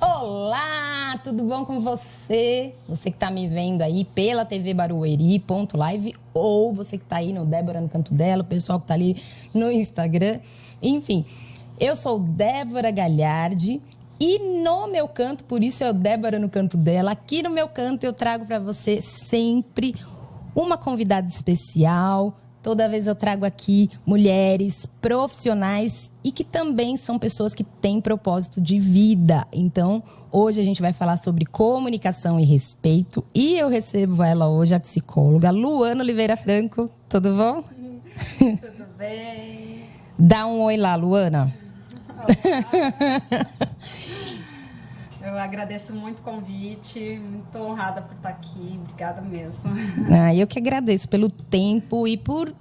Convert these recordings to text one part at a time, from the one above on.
Olá, tudo bom com você? Você que está me vendo aí pela TV Barueri.live ou você que está aí no Débora no Canto Dela, o pessoal que está ali no Instagram. Enfim, eu sou Débora Galhardi e no meu canto, por isso é o Débora no Canto Dela, aqui no meu canto eu trago para você sempre uma convidada especial. Toda vez eu trago aqui mulheres profissionais e que também são pessoas que têm propósito de vida. Então, hoje a gente vai falar sobre comunicação e respeito. E eu recebo ela hoje, a psicóloga Luana Oliveira Franco. Tudo bom? Tudo bem. Dá um oi lá, Luana. Eu agradeço muito o convite, muito honrada por estar aqui, obrigada mesmo. Eu que agradeço pelo tempo e por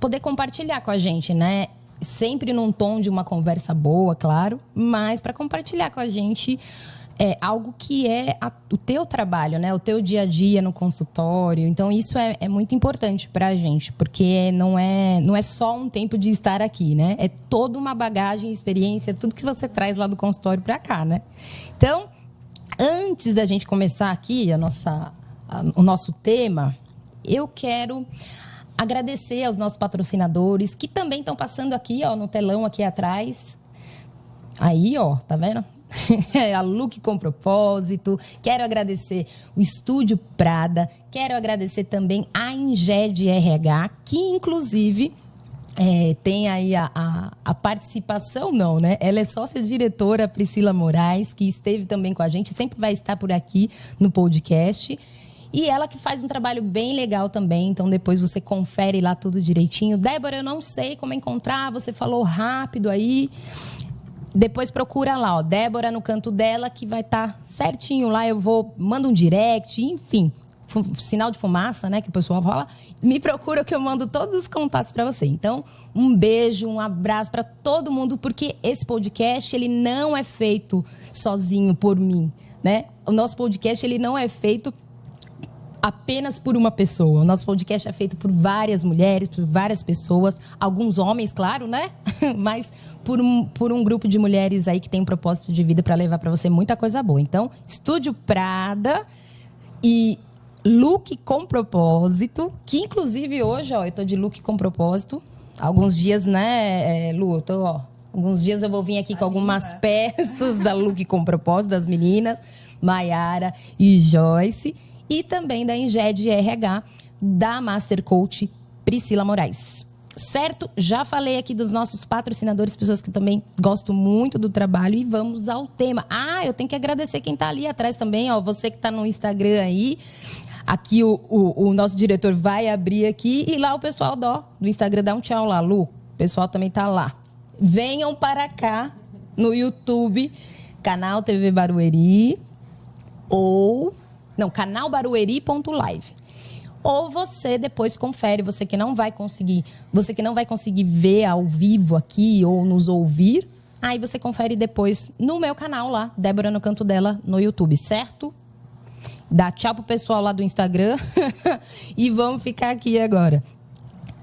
poder compartilhar com a gente, né? Sempre num tom de uma conversa boa, claro, mas para compartilhar com a gente algo que é o teu trabalho, né? O teu dia a dia no consultório. Então, isso é muito importante para a gente, porque não é só um tempo de estar aqui, né? É toda uma bagagem, experiência, tudo que você traz lá do consultório para cá, né? Então, antes da gente começar aqui o nosso tema, eu quero agradecer aos nossos patrocinadores que também estão passando aqui, ó, no telão aqui atrás. Aí, ó, tá vendo? A Look com Propósito. Quero agradecer o Estúdio Prada. Quero agradecer também a Inged RH, que inclusive tem aí a participação, não, né? Ela é sócia-diretora Priscila Moraes, que esteve também com a gente, sempre vai estar por aqui no podcast. E ela que faz um trabalho bem legal também, então depois você confere lá tudo direitinho. Débora, eu não sei como encontrar, você falou rápido aí. Depois procura lá, ó, Débora no Canto Dela, que vai estar certinho lá. Mando um direct, enfim, sinal de fumaça, né, que o pessoal fala. Me procura que eu mando todos os contatos para você. Então, um beijo, um abraço para todo mundo, porque esse podcast, ele não é feito sozinho por mim, né? O nosso podcast, ele não é feito apenas por uma pessoa. O nosso podcast é feito por várias mulheres, por várias pessoas, alguns homens, claro, né? Mas por um grupo de mulheres aí que tem um propósito de vida para levar para você muita coisa boa. Então, Estúdio Prada e Look com Propósito, que inclusive hoje, ó, eu tô de look com propósito. Alguns dias, né, Lu, alguns dias eu vou vir aqui com algumas peças da Look com Propósito, das meninas, Maiara e Joyce. E também da Inged RH, da Master Coach Priscila Moraes. Certo? Já falei aqui dos nossos patrocinadores, pessoas que também gostam muito do trabalho. E vamos ao tema. Eu tenho que agradecer quem está ali atrás também. Ó, você que está no Instagram aí. Aqui o nosso diretor vai abrir aqui. E lá o pessoal do Instagram dá um tchau lá, Lu. O pessoal também está lá. Venham para cá no YouTube, canal TV Barueri canal Barueri.live. Ou você depois confere, você que não vai conseguir ver ao vivo aqui ou nos ouvir, aí você confere depois no meu canal lá, Débora no Canto Dela, no YouTube, certo? Dá tchau pro pessoal lá do Instagram e vamos ficar aqui agora.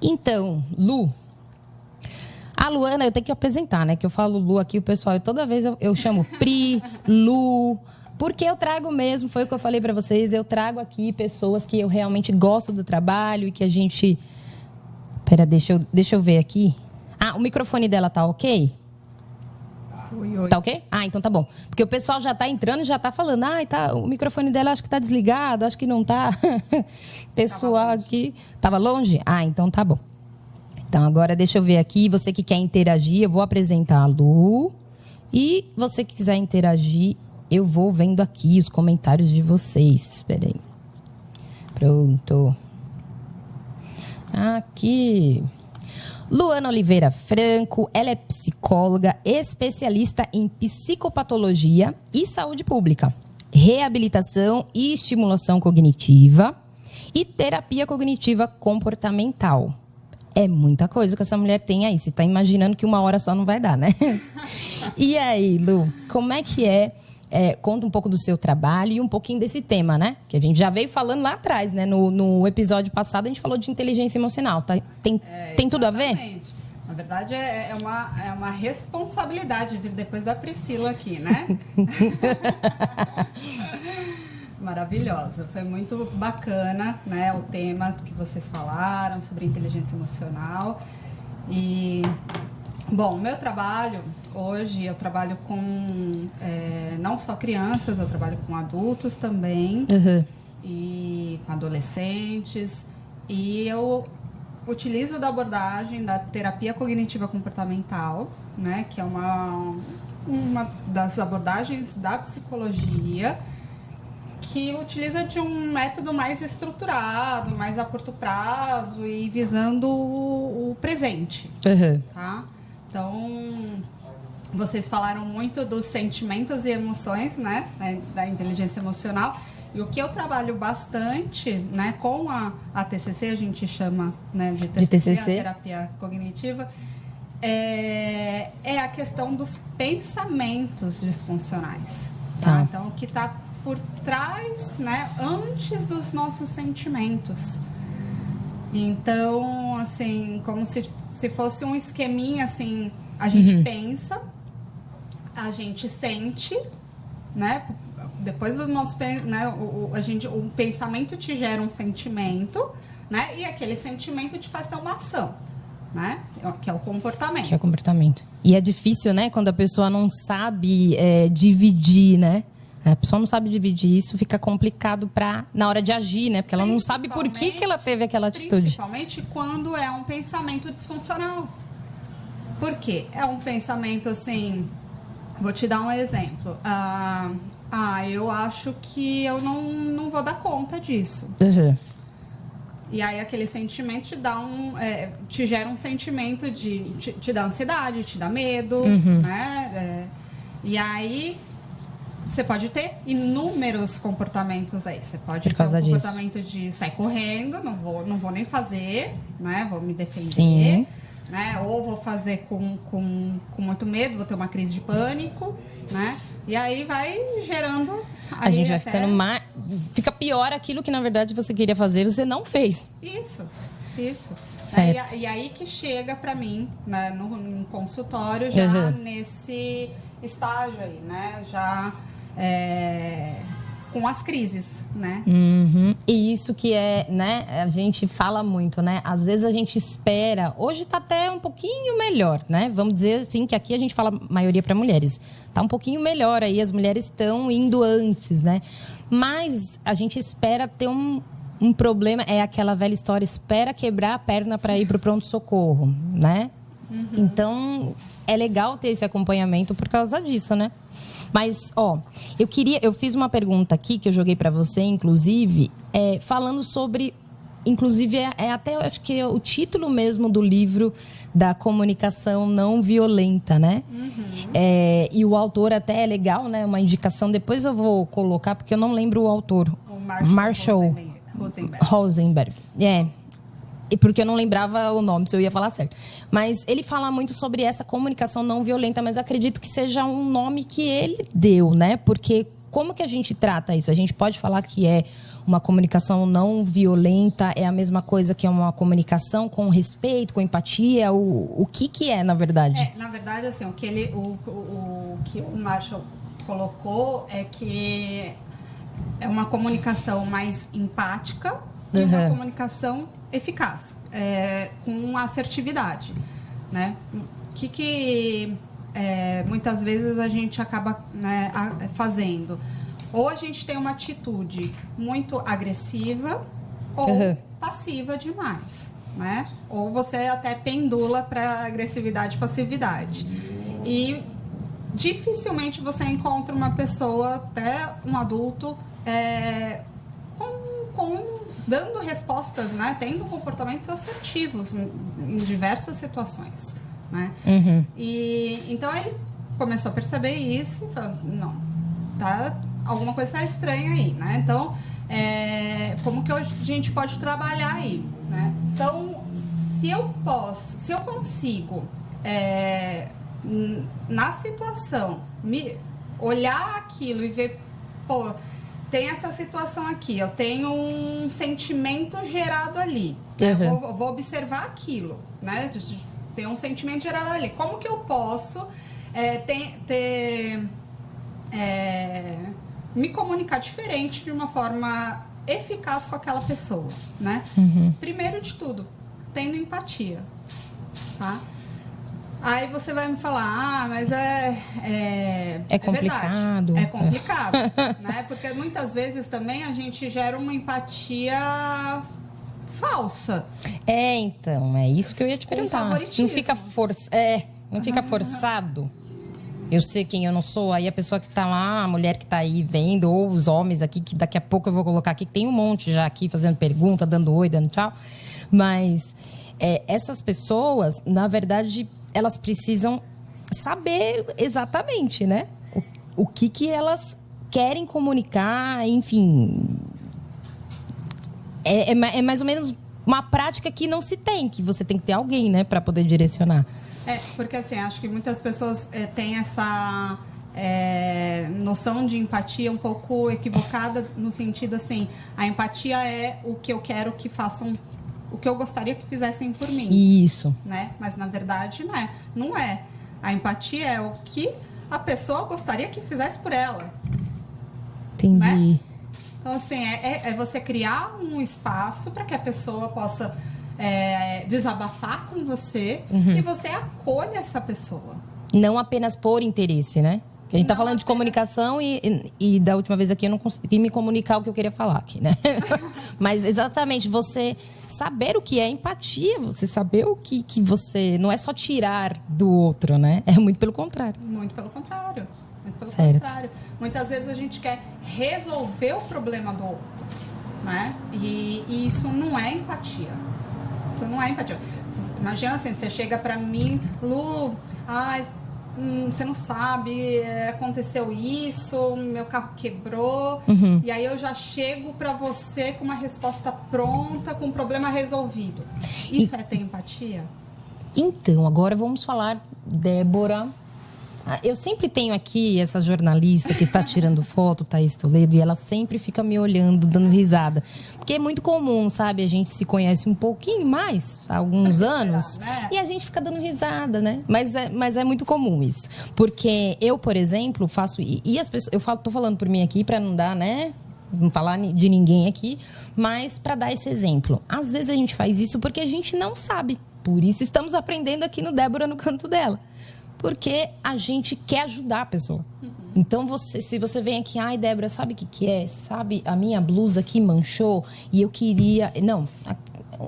Então, Lu, a Luana eu tenho que apresentar, né? Que eu falo Lu aqui, o pessoal, toda vez eu chamo Pri, Lu. Porque eu trago mesmo, foi o que eu falei para vocês, eu trago aqui pessoas que eu realmente gosto do trabalho e que a gente... Pera, deixa eu ver aqui. O microfone dela tá ok? Oi. Tá ok? Então tá bom. Porque o pessoal já tá entrando e já tá falando, o microfone dela acho que tá desligado, acho que não tá. Pessoal aqui... Tava longe? Então tá bom. Então agora deixa eu ver aqui, você que quer interagir, eu vou apresentar a Lu. E você que quiser interagir... Eu vou vendo aqui os comentários de vocês. Espera aí. Pronto. Aqui. Luana Oliveira Franco. Ela é psicóloga, especialista em psicopatologia e saúde pública, reabilitação e estimulação cognitiva e terapia cognitiva comportamental. É muita coisa que essa mulher tem aí. Você está imaginando que uma hora só não vai dar, né? E aí, Lu, como é que é? Conta um pouco do seu trabalho e um pouquinho desse tema, né? Que a gente já veio falando lá atrás, né? No episódio passado, a gente falou de inteligência emocional. Tá? Tem tudo a ver? Na verdade é uma responsabilidade vir depois da Priscila aqui, né? Maravilhosa, foi muito bacana, né, o tema que vocês falaram sobre inteligência emocional. E, bom, meu trabalho, hoje eu trabalho com não só crianças, eu trabalho com adultos também, e com adolescentes, e eu utilizo da abordagem da terapia cognitiva comportamental, né, que é uma das abordagens da psicologia, que utiliza de um método mais estruturado, mais a curto prazo e visando o presente, tá? Então, vocês falaram muito dos sentimentos e emoções, né, da inteligência emocional. E o que eu trabalho bastante, né, com a TCC, a gente chama, né, de TCC, a terapia cognitiva, é a questão dos pensamentos disfuncionais, tá? Então, o que está por trás, né, antes dos nossos sentimentos. Então, assim, como se fosse um esqueminha, assim, a gente pensa, a gente sente, né, depois do nosso, né, o pensamento te gera um sentimento, né, e aquele sentimento te faz ter uma ação, né, que é o comportamento. Que é o comportamento. E é difícil, né, quando a pessoa não sabe dividir, né? A pessoa não sabe dividir isso, fica complicado na hora de agir, né? Porque ela não sabe por que ela teve aquela atitude. Principalmente quando é um pensamento disfuncional. Por quê? É um pensamento assim... Vou te dar um exemplo. Eu acho que eu não vou dar conta disso. E aí aquele sentimento te gera um sentimento te dá ansiedade, te dá medo, né? E aí... Você pode ter inúmeros comportamentos aí. Você pode ter um comportamento de sair correndo, não vou nem fazer, né? Vou me defender, né? Ou vou fazer com muito medo, vou ter uma crise de pânico, né? E aí vai gerando... A gente vai ficando mais... Fica pior aquilo que, na verdade, você queria fazer, você não fez. Isso. E aí que chega pra mim, né, no consultório, já nesse estágio aí, né? Já... com as crises, né? E isso que né? A gente fala muito, né? Às vezes a gente espera... Hoje tá até um pouquinho melhor, né? Vamos dizer assim, que aqui a gente fala maioria para mulheres. Tá um pouquinho melhor aí, as mulheres estão indo antes, né? Mas a gente espera ter um problema, é aquela velha história, espera quebrar a perna para ir pro pronto-socorro, né? Então, é legal ter esse acompanhamento por causa disso, né? Mas, eu fiz uma pergunta aqui que eu joguei para você, inclusive, falando sobre, inclusive, até acho que é o título mesmo do livro da comunicação não violenta, né? E o autor até é legal, né? Uma indicação, depois eu vou colocar, porque eu não lembro o autor. O Marshall Rosenberg. E porque eu não lembrava o nome, se eu ia falar certo. Mas ele fala muito sobre essa comunicação não violenta, mas eu acredito que seja um nome que ele deu, né? Porque como que a gente trata isso? A gente pode falar que é uma comunicação não violenta, é a mesma coisa que é uma comunicação com respeito, com empatia? O que é, na verdade? Na verdade, assim, o que o Marshall colocou é que é uma comunicação mais empática e uma comunicação eficaz, com assertividade, né? Que muitas vezes a gente acaba, né, fazendo? Ou a gente tem uma atitude muito agressiva ou passiva demais, né? Ou você até pendula para agressividade e passividade. E dificilmente você encontra uma pessoa, até um adulto, dando respostas, né? Tendo comportamentos assertivos em diversas situações, né? E então ele começou a perceber isso e falou assim, não, alguma coisa está estranha aí, né? Então, como que a gente pode trabalhar aí, né? Então, se eu consigo, na situação, olhar aquilo e ver, tem essa situação aqui, eu tenho um sentimento gerado ali. Eu vou observar aquilo, né? ter um sentimento geral ali. Como que eu posso me comunicar diferente de uma forma eficaz com aquela pessoa, né? Primeiro de tudo, tendo empatia, tá? Aí você vai me falar, mas é complicado. É complicado, né? Porque muitas vezes também a gente gera uma empatia falsa. Então, é isso que eu ia te perguntar. Não fica forçado. Eu sei quem eu não sou, aí a pessoa que tá lá, a mulher que tá aí vendo, ou os homens aqui, que daqui a pouco eu vou colocar aqui, que tem um monte já aqui fazendo pergunta, dando oi, dando tchau. Mas essas pessoas, na verdade, elas precisam saber exatamente, né? O que elas querem comunicar, enfim. É mais ou menos uma prática que não se tem, que você tem que ter alguém, né, para poder direcionar. Porque assim, acho que muitas pessoas têm essa noção de empatia um pouco equivocada, no sentido assim, a empatia é o que eu quero que façam, o que eu gostaria que fizessem por mim. Isso. Né? Mas na verdade não é. A empatia é o que a pessoa gostaria que fizesse por ela. Entendi. Né? Então assim, é você criar um espaço para que a pessoa possa desabafar com você e você acolha essa pessoa. Não apenas por interesse, né? Porque a gente tá falando de comunicação e da última vez aqui eu não consegui me comunicar o que eu queria falar aqui, né? Mas exatamente, você saber o que é empatia, você saber o que você... Não é só tirar do outro, né? É muito pelo contrário. Muito pelo contrário. Certo. Contrário. Muitas vezes a gente quer resolver o problema do outro, né? E isso não é empatia. Isso não é empatia. Imagina assim, você chega pra mim, Lu, você não sabe, aconteceu isso, meu carro quebrou, e aí eu já chego pra você com uma resposta pronta, com um problema resolvido. Isso é ter empatia? Então, agora vamos falar, Débora. Eu sempre tenho aqui essa jornalista que está tirando foto, Thaís Toledo, e ela sempre fica me olhando, dando risada. Porque é muito comum, sabe? A gente se conhece um pouquinho mais, há alguns anos, né? E a gente fica dando risada, né? Mas é muito comum isso. Porque eu, por exemplo, faço... E as pessoas... Tô falando por mim aqui para não dar, né? Não falar de ninguém aqui, mas para dar esse exemplo. Às vezes a gente faz isso porque a gente não sabe. Por isso estamos aprendendo aqui no Débora no Canto Dela. Porque a gente quer ajudar a pessoa. Então, se você vem aqui, ai, Débora, sabe o que é? Sabe, a minha blusa aqui manchou e eu queria... Não,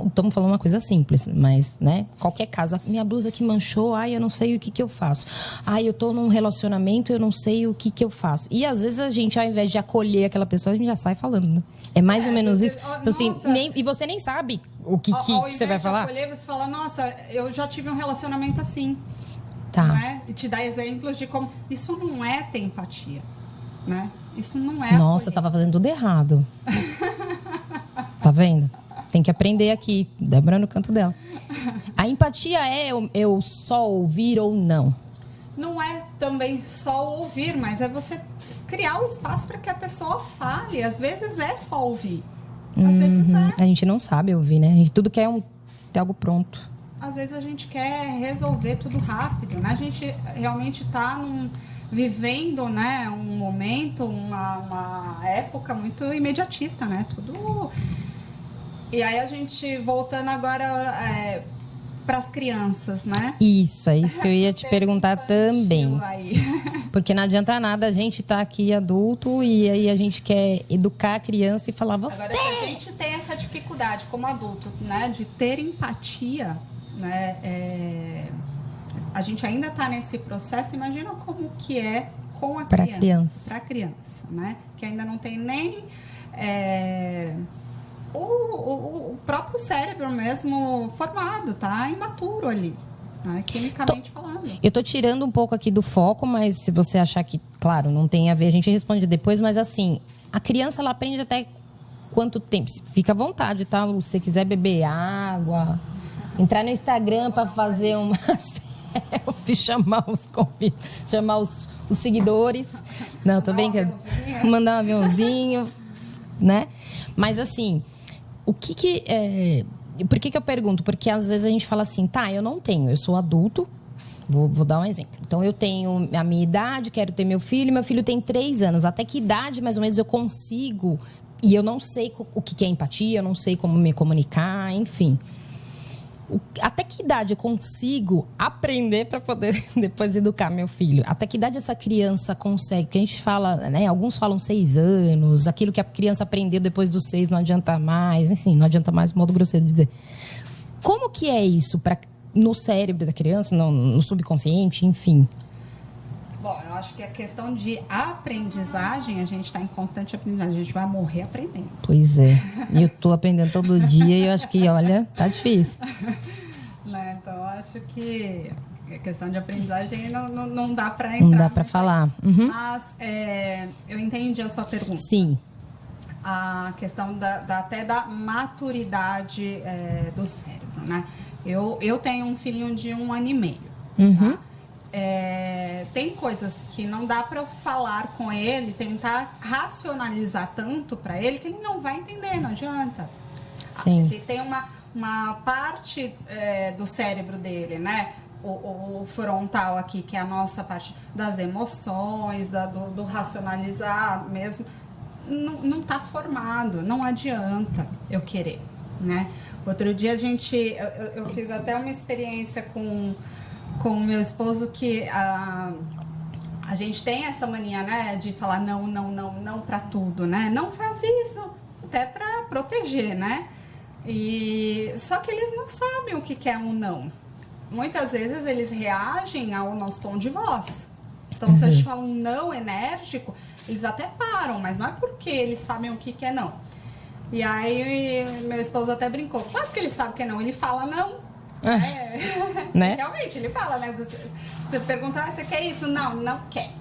estamos falando uma coisa simples, mas, né? Qualquer caso, a minha blusa aqui manchou, ai, eu não sei o que eu faço. Ai, eu tô num relacionamento, eu não sei o que eu faço. E, às vezes, a gente, ao invés de acolher aquela pessoa, a gente já sai falando, né? É mais ou menos isso. Assim, e você nem sabe o que você vai falar. Ao invés de acolher, você fala, nossa, eu já tive um relacionamento assim. Tá. Né? E te dá exemplos de como... Isso não é ter empatia, né? Isso não é... Nossa, eu tava fazendo tudo errado. Tá vendo? Tem que aprender aqui. Débora no Canto Dela. A empatia é eu só ouvir ou não? Não é também só ouvir, mas é você criar o espaço para que a pessoa fale. Às vezes é só ouvir. Às vezes A gente não sabe ouvir, né? A gente tudo quer ter algo pronto. Às vezes a gente quer resolver tudo rápido, né? A gente realmente está vivendo, né, um momento, uma época muito imediatista, né? Tudo... E aí a gente, voltando agora para as crianças, né? Isso, é isso que eu ia te perguntar também. Porque não adianta nada a gente estar aqui adulto e aí a gente quer educar a criança e falar, você... Agora, se a gente tem essa dificuldade como adulto, né, de ter empatia... Né, a gente ainda está nesse processo. Imagina como que é com a criança. Para a criança, né? Que ainda não tem nem o próprio cérebro mesmo formado, tá imaturo ali, né? Quimicamente falando. Eu tô tirando um pouco aqui do foco, mas se você achar que, claro, não tem a ver, a gente responde depois, mas assim, a criança ela aprende até quanto tempo? Fica à vontade, tá? Se você quiser beber água... Entrar no Instagram para fazer uma selfie, chamar os seguidores. Não, tô brincando. Mandar um aviãozinho, né? Mas assim, o que Por que eu pergunto? Porque às vezes a gente fala assim, tá, eu não tenho, eu sou adulto. Vou dar um exemplo. Então, eu tenho a minha idade, quero ter meu filho tem 3 anos. Até que idade, mais ou menos, eu consigo? E eu não sei o que é empatia, eu não sei como me comunicar, enfim. Até que idade eu consigo aprender para poder depois educar meu filho? Até que idade essa criança consegue? Porque a gente fala, né? Alguns falam 6 anos, aquilo que a criança aprendeu depois dos 6 não adianta mais, enfim, não adianta mais, modo grosseiro de dizer. Como que é isso no cérebro da criança, no subconsciente, enfim? Bom, eu acho que a questão de aprendizagem, a gente está em constante aprendizagem, a gente vai morrer aprendendo. Pois é, eu estou aprendendo todo dia e eu acho que, olha, tá difícil. Né? Então, eu acho que a questão de aprendizagem não dá para entrar. Não dá para falar. Uhum. Mas eu entendi a sua pergunta. Sim. A questão até da maturidade do cérebro, né? Eu tenho um filhinho de 1 ano e meio, uhum. Tá? Tem coisas que não dá para eu falar com ele, tentar racionalizar tanto para ele que ele não vai entender, não adianta. Sim. Tem uma parte do cérebro dele, né? O frontal aqui, que é a nossa parte das emoções, do racionalizar mesmo, não está formado, não adianta eu querer, né? Outro dia eu fiz até uma experiência com o meu esposo que a gente tem essa mania, né, de falar não para tudo, né? Não faz isso, até para proteger, né? Só que eles não sabem o que é um não. Muitas vezes eles reagem ao nosso tom de voz. Então, se a gente fala um não enérgico, eles até param, mas não é porque eles sabem o que é não. E aí, meu esposo até brincou. Claro que ele sabe que é não, ele fala não. Né? Realmente, ele fala, né? Você pergunta, você quer isso? Não quer.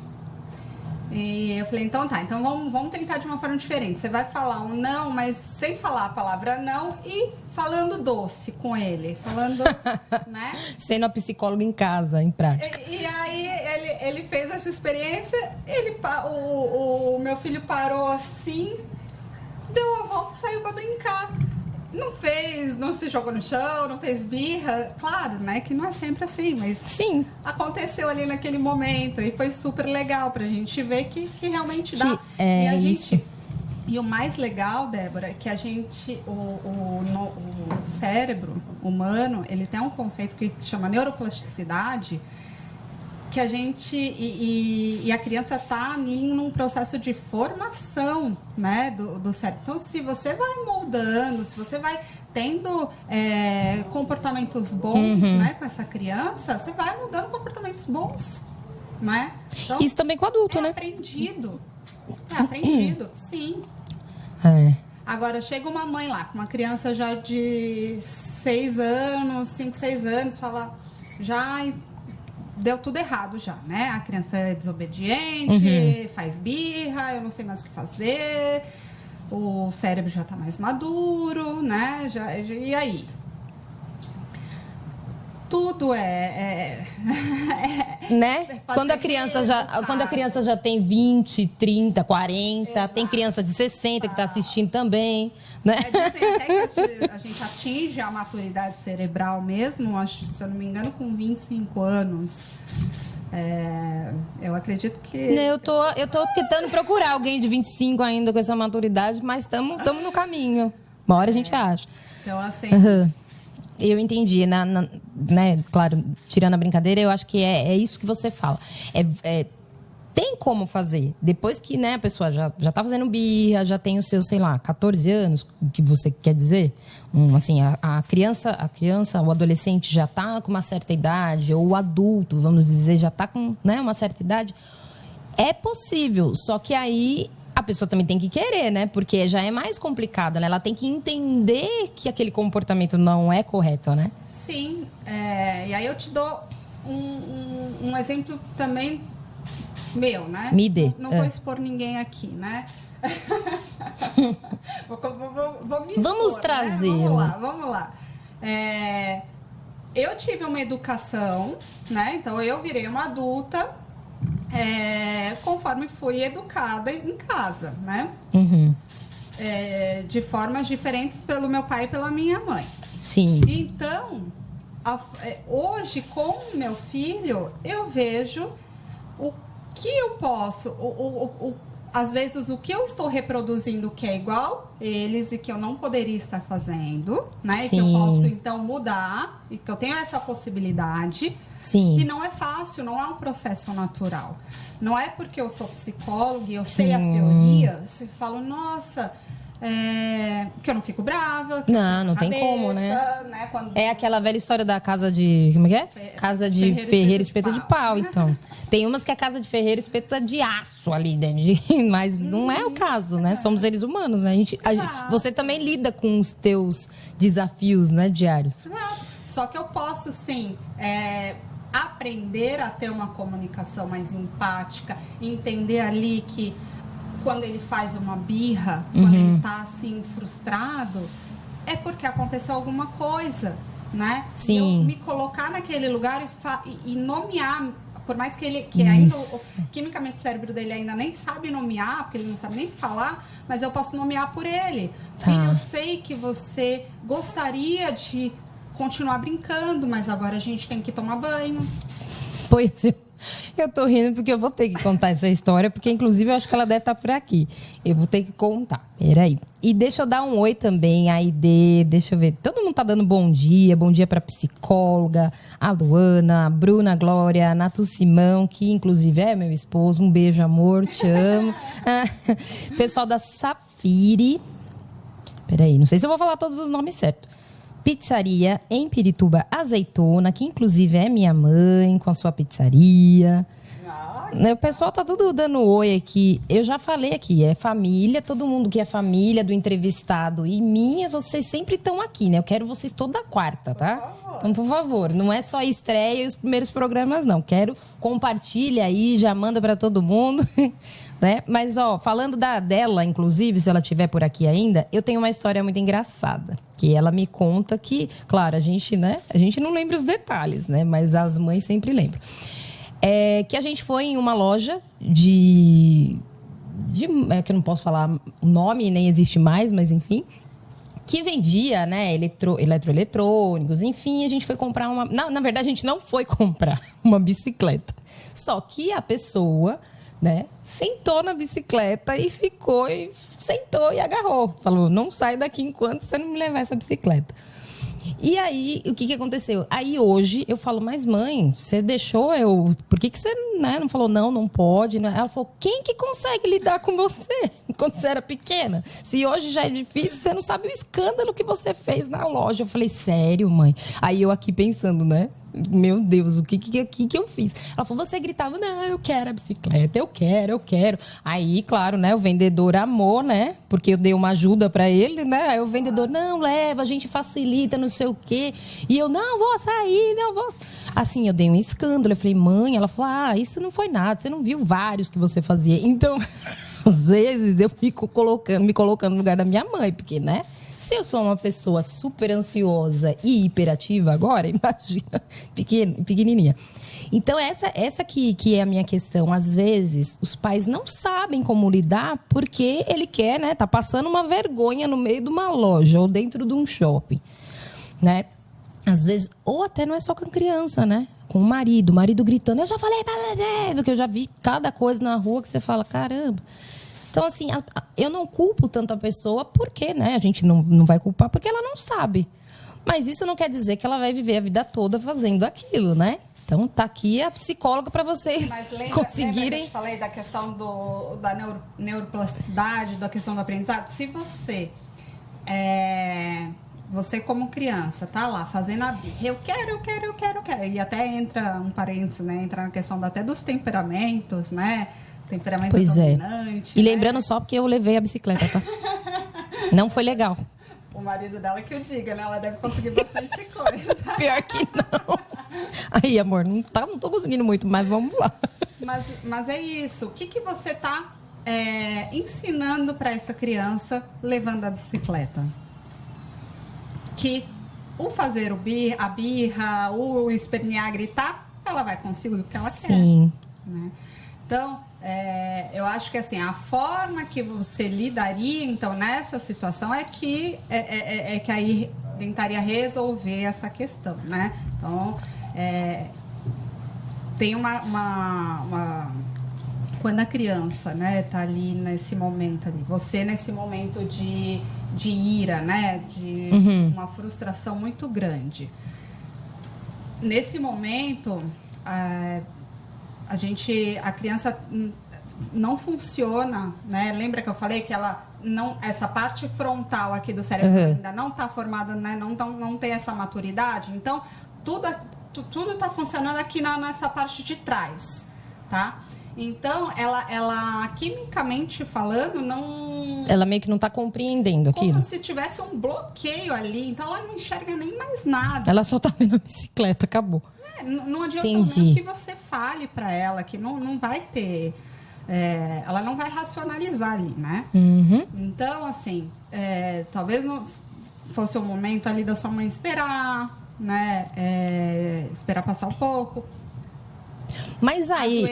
E eu falei, então tá, então vamos tentar de uma forma diferente. Você vai falar um não, mas sem falar a palavra não e falando doce com ele. Falando, né? Sendo a psicóloga em casa, em prática. E aí ele fez essa experiência, o meu filho parou assim, deu a volta e saiu pra brincar. Não se jogou no chão, não fez birra. Claro, né, que não é sempre assim, mas sim, aconteceu ali naquele momento e foi super legal pra gente ver que realmente dá. E o mais legal, Débora, é que o cérebro humano, ele tem um conceito que chama neuroplasticidade, que a gente e a criança está num processo de formação, né, do cérebro. Então, se você vai moldando, se você vai tendo comportamentos bons, né, com essa criança, você vai mudando comportamentos bons, né? Então, isso também com adulto, né? É aprendido, sim. Agora, chega uma mãe lá com uma criança já de 6 anos, 5, 6 anos, fala, já deu tudo errado já, né? A criança é desobediente, faz birra, eu não sei mais o que fazer, o cérebro já tá mais maduro, né? E aí? Tudo né? Quando a criança já tem 20, 30, 40, exato. Tem criança de 60 que está assistindo também, né? Dizem até que a gente atinge a maturidade cerebral mesmo, acho, se eu não me engano, com 25 anos. Eu acredito que... Eu tô tentando procurar alguém de 25 ainda com essa maturidade, mas estamos no caminho. Uma hora a gente acha. Então, assim... Eu entendi, né? Claro, tirando a brincadeira, eu acho que é isso que você fala. Tem como fazer. Depois que, né, a pessoa já tá fazendo birra, já tem os seus, sei lá, 14 anos, o que você quer dizer? Assim, a criança, o adolescente já tá com uma certa idade, ou o adulto, vamos dizer, já tá com, né, uma certa idade. É possível, só que aí... A pessoa também tem que querer, né? Porque já é mais complicado, né? Ela tem que entender que aquele comportamento não é correto, né? Sim. E aí eu te dou um exemplo também meu, né? Me dê. Não vou expor ninguém aqui, né? vou me expor, vamos trazer. Né? Vamos lá. Eu tive uma educação, né? Então eu virei uma adulta. Conforme fui educada em casa, né? De formas diferentes pelo meu pai e pela minha mãe. Sim. Então, hoje, com o meu filho, eu vejo o que eu posso, às vezes o que eu estou reproduzindo que é igual eles e que eu não poderia estar fazendo, né? E que eu posso, então, mudar, e que eu tenho essa possibilidade. Sim. E não é fácil, não é um processo natural. Não é porque eu sou psicóloga e eu sei as teorias, eu falo, nossa... que eu não fico brava. Não tem como, né? Quando... É aquela velha história da casa de... Como é que é? Casa de ferreiro, espeto de pau, então. Tem umas que a casa de ferreiro, espeto é de aço ali dentro. Mas não é o caso, né? Somos seres humanos, né? Você também lida com os teus desafios, né, diários. Exato. Só que eu posso, sim... aprender a ter uma comunicação mais empática, entender ali que quando ele faz uma birra, quando ele tá assim frustrado, é porque aconteceu alguma coisa, né? Sim. E eu me colocar naquele lugar e nomear, por mais que ele ainda quimicamente o cérebro dele ainda nem sabe nomear, porque ele não sabe nem falar, mas eu posso nomear por ele. Filho, eu sei que você gostaria de continuar brincando, mas agora a gente tem que tomar banho. Pois é. Eu tô rindo porque eu vou ter que contar essa história, porque inclusive eu acho que ela deve estar por aqui. Eu vou ter que contar. Peraí. E deixa eu dar um oi também, a Aide, deixa eu ver. Todo mundo tá dando bom dia pra psicóloga, a Luana, a Bruna Glória, a Natu Simão, que inclusive é meu esposo. Um beijo, amor, te amo. Pessoal da Safiri. Peraí, não sei se eu vou falar todos os nomes certos. Pizzaria em Pirituba Azeitona, que inclusive é minha mãe, com a sua pizzaria. O pessoal tá tudo dando oi aqui. Eu já falei aqui, é família, todo mundo que é família do entrevistado e minha, vocês sempre estão aqui, né? Eu quero vocês toda quarta, tá? Então, por favor, não é só a estreia e os primeiros programas, não. Quero, compartilha aí, já manda pra todo mundo. Né? Mas, falando dela, inclusive, se ela estiver por aqui ainda, eu tenho uma história muito engraçada. Que ela me conta que, claro, a gente não lembra os detalhes, né? Mas as mães sempre lembram. Que a gente foi em uma loja que eu não posso falar o nome, nem existe mais, mas enfim, que vendia, né, eletroeletrônicos, enfim, a gente foi comprar uma... Na verdade, a gente não foi comprar uma bicicleta. Só que a pessoa... né? Sentou na bicicleta e sentou e agarrou. Falou, não sai daqui enquanto você não me levar essa bicicleta. E aí, o que aconteceu? Aí hoje eu falo, mas mãe, você deixou eu... Por que você, né, não falou não pode? Ela falou, quem que consegue lidar com você quando você era pequena? Se hoje já é difícil, você não sabe o escândalo que você fez na loja. Eu falei, sério, mãe? Aí eu aqui pensando, né? Meu Deus, o que eu fiz? Ela falou, você gritava, não, eu quero a bicicleta, eu quero. Aí, claro, né, o vendedor amou, né, porque eu dei uma ajuda pra ele, né, aí o vendedor, não, leva, a gente facilita, não sei o quê. E eu, não vou sair, não vou... Assim, eu dei um escândalo, eu falei, mãe, ela falou, isso não foi nada, você não viu vários que você fazia. Então, às vezes, eu fico me colocando no lugar da minha mãe, porque, né, se eu sou uma pessoa super ansiosa e hiperativa agora, imagina, pequenininha. Então, essa que é a minha questão. Às vezes, os pais não sabem como lidar porque ele quer, né? Tá passando uma vergonha no meio de uma loja ou dentro de um shopping, né? Às vezes, ou até não é só com a criança, né? Com o marido gritando, eu já falei pra você, porque eu já vi cada coisa na rua que você fala, caramba... Então, assim, eu não culpo tanto a pessoa porque, né, a gente não vai culpar porque ela não sabe. Mas isso não quer dizer que ela vai viver a vida toda fazendo aquilo, né? Então, tá aqui a psicóloga para vocês conseguirem... Lembra que eu te falei da questão da neuroplasticidade, da questão do aprendizado? Se você, você como criança, tá lá fazendo a birra, eu quero. E até entra um parênteses, né? Entra na questão até dos temperamentos, né? Temperamento dominante. E lembrando só porque eu levei a bicicleta, tá? Não foi legal. O marido dela que eu diga, né? Ela deve conseguir bastante coisa. Pior que não. Aí, amor, não tô conseguindo muito, mas vamos lá. Mas é isso. O que você tá ensinando para essa criança levando a bicicleta? Que o fazer a birra, o espernear, gritar, ela vai conseguir o que ela quer. Sim. Né? Então, eu acho que assim, a forma que você lidaria, então, nessa situação é que aí tentaria resolver essa questão, né? Então, tem quando a criança, né, tá ali nesse momento ali, você nesse momento de ira, né, de uma frustração muito grande. Nesse momento, a criança não funciona, né? Lembra que eu falei que essa parte frontal aqui do cérebro ainda não está formada, né? Não tem essa maturidade. Então, tudo está funcionando aqui nessa parte de trás, tá? Então, ela quimicamente falando, não... Ela meio que não está compreendendo aquilo. Como se tivesse um bloqueio ali. Então, ela não enxerga nem mais nada. Ela só tá vendo a bicicleta, acabou. Não adianta nem que você fale para ela, que não vai ter... ela não vai racionalizar ali, né? Então, assim, talvez não fosse o momento ali da sua mãe esperar, né? Esperar passar um pouco. Mas aí...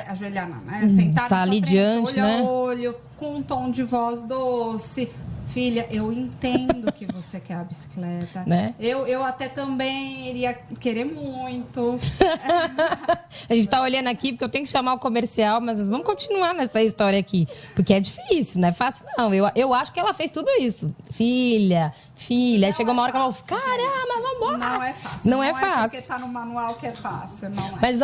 Ajoelhar não, né? Sentar tá ali frente, diante, olho né? a olho, com um tom de voz doce. Filha, eu entendo que você quer a bicicleta. Né? Eu até também iria querer muito. A gente tá olhando aqui porque eu tenho que chamar o comercial, mas vamos continuar nessa história aqui. Porque é difícil, não é fácil, não. Eu acho que ela fez tudo isso. Filha. Aí chegou uma hora que ela falou, caramba, vambora. Não é fácil. Não é fácil. Porque tá no manual que é fácil, não é. Mas,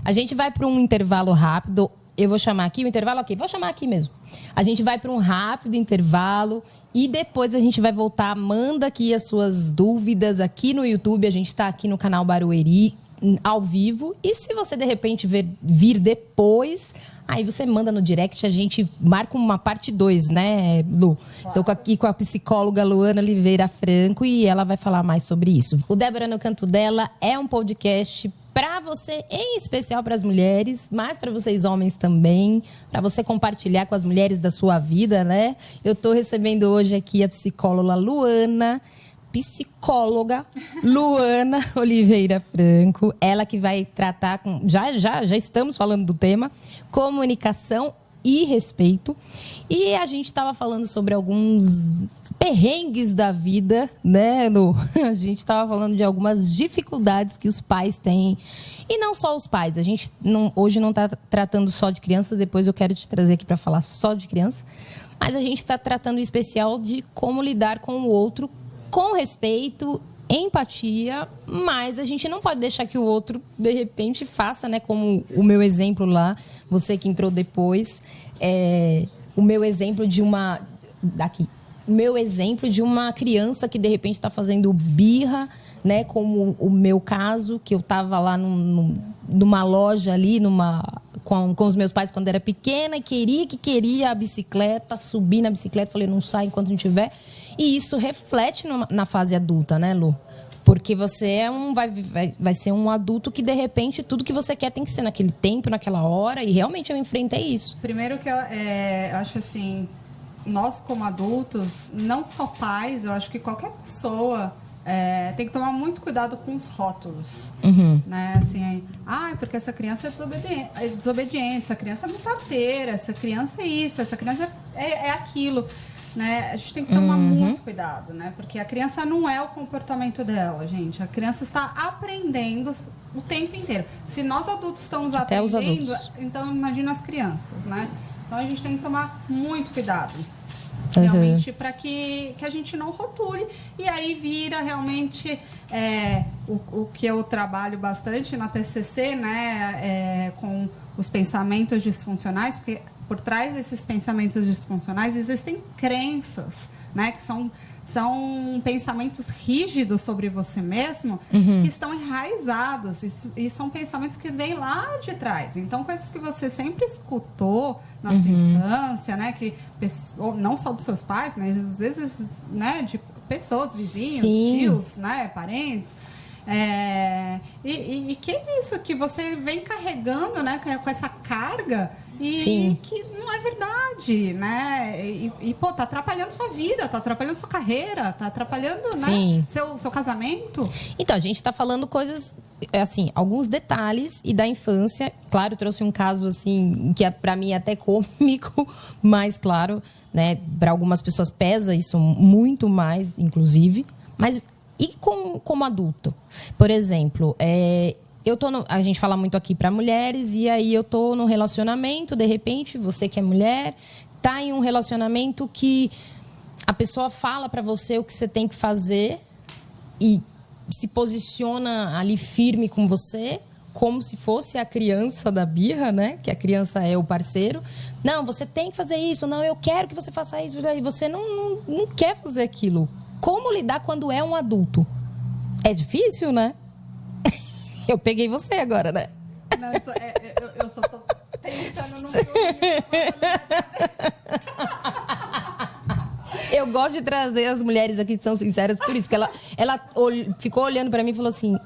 a gente vai para um intervalo rápido. Eu vou chamar aqui o intervalo aqui. Vou chamar aqui mesmo. A gente vai para um rápido intervalo e depois a gente vai voltar. Manda aqui as suas dúvidas aqui no YouTube. A gente está aqui no canal Barueri ao vivo. E se você, de repente, vir depois, aí você manda no direct. A gente marca uma parte 2, né, Lu? Estou aqui com a psicóloga Luana Oliveira Franco e ela vai falar mais sobre isso. O Débora no Canto Dela é um podcast para você, em especial para as mulheres, mas para vocês homens também, para você compartilhar com as mulheres da sua vida, né? Eu estou recebendo hoje aqui a psicóloga Luana Oliveira Franco, ela que vai tratar com... Já estamos falando do tema, comunicação e respeito. E a gente estava falando sobre alguns perrengues da vida, né, Lu? A gente estava falando de algumas dificuldades que os pais têm. E não só os pais. A gente hoje não está tratando só de criança. Depois eu quero te trazer aqui para falar só de criança. Mas a gente está tratando em especial de como lidar com o outro com respeito, empatia. Mas a gente não pode deixar que o outro, de repente, faça, né? Como o meu exemplo lá, você que entrou depois... o meu exemplo de uma... O meu exemplo de uma criança que, de repente, está fazendo birra, né? Como o meu caso, que eu estava lá numa loja ali, com os meus pais quando era pequena, e queria a bicicleta, subir na bicicleta, falei, não sai enquanto não tiver. E isso reflete na fase adulta, né, Lu? Porque você vai ser um adulto que, de repente, tudo que você quer tem que ser naquele tempo, naquela hora. E realmente eu enfrentei isso. Primeiro que eu acho assim, nós como adultos, não só pais, eu acho que qualquer pessoa tem que tomar muito cuidado com os rótulos. Né? Assim, porque essa criança é desobediente, essa criança é muito arteira, essa criança é isso, essa criança é aquilo. Né? A gente tem que tomar muito cuidado, né? Porque a criança não é o comportamento dela, gente. A criança está aprendendo o tempo inteiro. Se nós adultos estamos até aprendendo, os adultos. Então imagina as crianças, né? Então a gente tem que tomar muito cuidado. Realmente, para que a gente não rotule. E aí vira realmente o que eu trabalho bastante na TCC, né? Com os pensamentos disfuncionais, porque por trás desses pensamentos disfuncionais existem crenças, né? Que são pensamentos rígidos sobre você mesmo, que estão enraizados e são pensamentos que vêm lá de trás. Então, coisas que você sempre escutou na sua infância, né? Que não só dos seus pais, mas às vezes, né? De pessoas, vizinhos, tios, né? Parentes. E que é isso que você vem carregando, né? Com essa carga e que não é verdade, né? Pô, tá atrapalhando sua vida, tá atrapalhando sua carreira, tá atrapalhando, né? Seu casamento. Então, a gente tá falando coisas, assim, alguns detalhes e da infância. Claro, eu trouxe um caso, assim, que pra mim é até cômico, mas, claro, né? Pra algumas pessoas pesa isso muito mais, inclusive. Mas E como adulto? Por exemplo, a gente fala muito aqui para mulheres, e aí eu tô num relacionamento, de repente, você que é mulher, tá em um relacionamento que a pessoa fala para você o que você tem que fazer e se posiciona ali firme com você, como se fosse a criança da birra, né? Que a criança é o parceiro. Não, você tem que fazer isso. Não, eu quero que você faça isso. E você não quer fazer aquilo. Como lidar quando é um adulto? É difícil, né? Eu peguei você agora, né? Não, eu só tô pensando no filme. Eu gosto de trazer as mulheres aqui que são sinceras por isso. Porque ela ficou olhando pra mim e falou assim...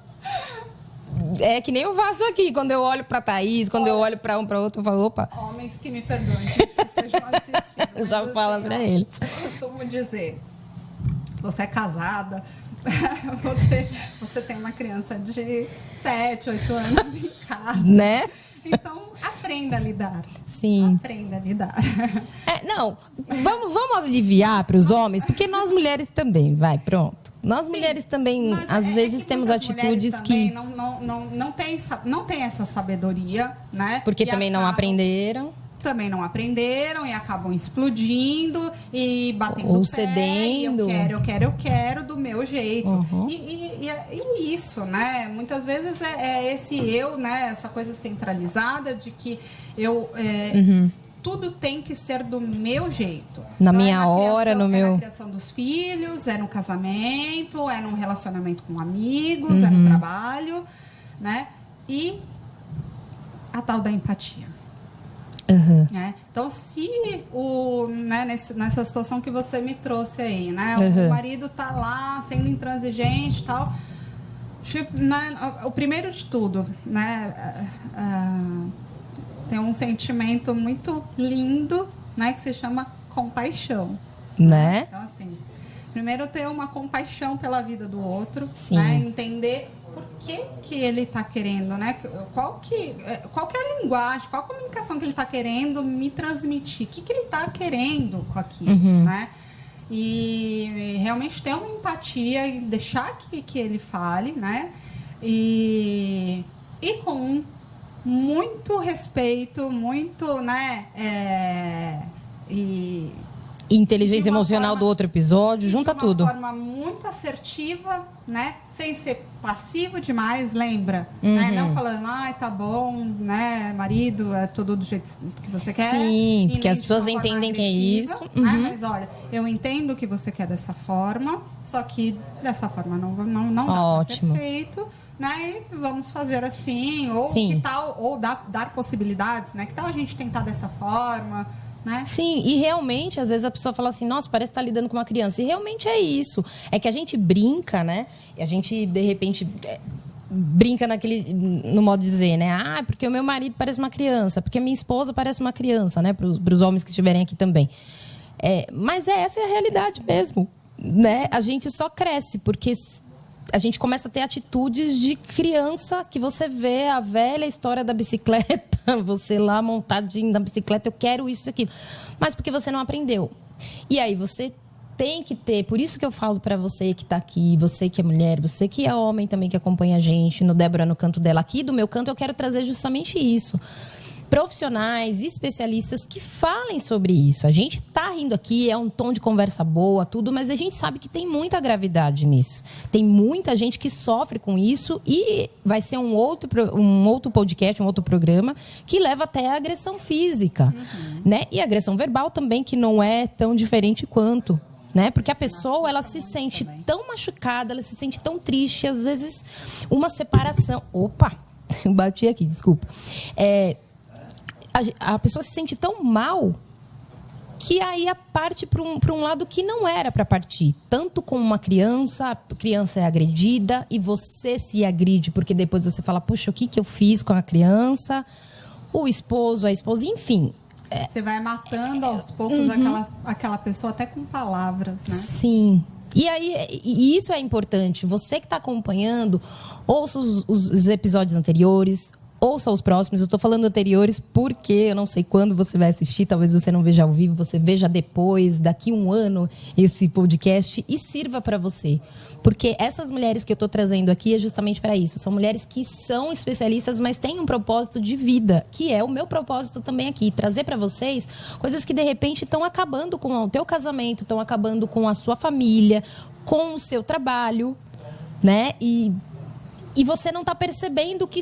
É que nem eu faço aqui. Quando eu olho pra Thaís, quando eu olho pra um, pra outro, eu falo, opa... Homens que me perdoem, que estejam assistindo. Eu já falo pra eles. Eu costumo dizer, você é casada, você tem uma criança de 7, 8 anos em casa. Né? Então, aprenda a lidar. Sim. Aprenda a lidar. Vamos aliviar para os homens, porque nós mulheres também, pronto. Nós Sim, mulheres também, às vezes, temos atitudes que... Não tem essa sabedoria, né? Porque também não aprenderam. Também não aprenderam e acabam explodindo e batendo ou pé, cedendo. Eu quero do meu jeito. Uhum. E isso, né? Muitas vezes é esse eu, né? Essa coisa centralizada de que eu... Tudo tem que ser do meu jeito. Na minha hora, no meu... É na criação dos filhos, é no casamento, é no relacionamento com amigos, é no trabalho, né? E a tal da empatia. Então, se nessa situação que você me trouxe aí, né? O marido tá lá sendo intransigente e tal. O primeiro de tudo, né? Tem um sentimento muito lindo, né? Que se chama compaixão. Né? Então, assim, primeiro ter uma compaixão pela vida do outro, Sim. Né? Entender por que ele está querendo, né? Qual que é a linguagem, qual a comunicação que ele está querendo me transmitir? O que ele está querendo com aquilo, né? E realmente ter uma empatia e deixar que ele fale, né? E com muito respeito, muito, né? Inteligência emocional do outro episódio, junta tudo. De uma forma muito assertiva, né? Sem ser passivo demais, lembra? Né? Não falando, tá bom, né? Marido, é tudo do jeito que você quer. Sim, porque as pessoas entendem que é isso. Né? Mas olha, eu entendo que você quer dessa forma, só que dessa forma não dá pra ser feito. Né? E vamos fazer assim, ou Sim. que tal, ou dar possibilidades, né? Que tal a gente tentar dessa forma, né? Sim, e realmente, às vezes a pessoa fala assim, nossa, parece que tá lidando com uma criança. E realmente é isso. É que a gente brinca, né? E a gente, de repente, brinca no modo de dizer, né? Porque o meu marido parece uma criança, porque a minha esposa parece uma criança, né? Para os homens que estiverem aqui também. Mas essa é a realidade mesmo, né? A gente só cresce, porque... A gente começa a ter atitudes de criança, que você vê a velha história da bicicleta, você lá montadinho na bicicleta, eu quero isso e aquilo. Mas porque você não aprendeu. E aí você tem que ter, por isso que eu falo para você que está aqui, você que é mulher, você que é homem também que acompanha a gente, no Débora no canto dela, aqui do meu canto eu quero trazer justamente isso. Profissionais, especialistas que falem sobre isso. A gente tá rindo aqui, é um tom de conversa boa, tudo, mas a gente sabe que tem muita gravidade nisso. Tem muita gente que sofre com isso e vai ser um outro podcast, um outro programa que leva até a agressão física, né? E a agressão verbal também, que não é tão diferente quanto, né? Porque a pessoa, ela se sente tão machucada, ela se sente tão triste, às vezes uma separação... Opa, eu bati aqui, desculpa. A pessoa se sente tão mal que aí parte para um lado que não era para partir. Tanto com uma criança, a criança é agredida e você se agride, porque depois você fala, puxa, o que eu fiz com a criança? O esposo, a esposa, enfim. Você vai matando aos poucos aquela pessoa até com palavras, né? Sim. E isso é importante. Você que está acompanhando, ouça os episódios anteriores, ouça os próximos. Eu tô falando anteriores porque eu não sei quando você vai assistir. Talvez você não veja ao vivo, você veja depois, daqui 1 ano, esse podcast. E sirva para você. Porque essas mulheres que eu tô trazendo aqui é justamente para isso. São mulheres que são especialistas, mas têm um propósito de vida. Que é o meu propósito também aqui. Trazer para vocês coisas que, de repente, estão acabando com o teu casamento. Estão acabando com a sua família. Com o seu trabalho. Né? E você não tá percebendo que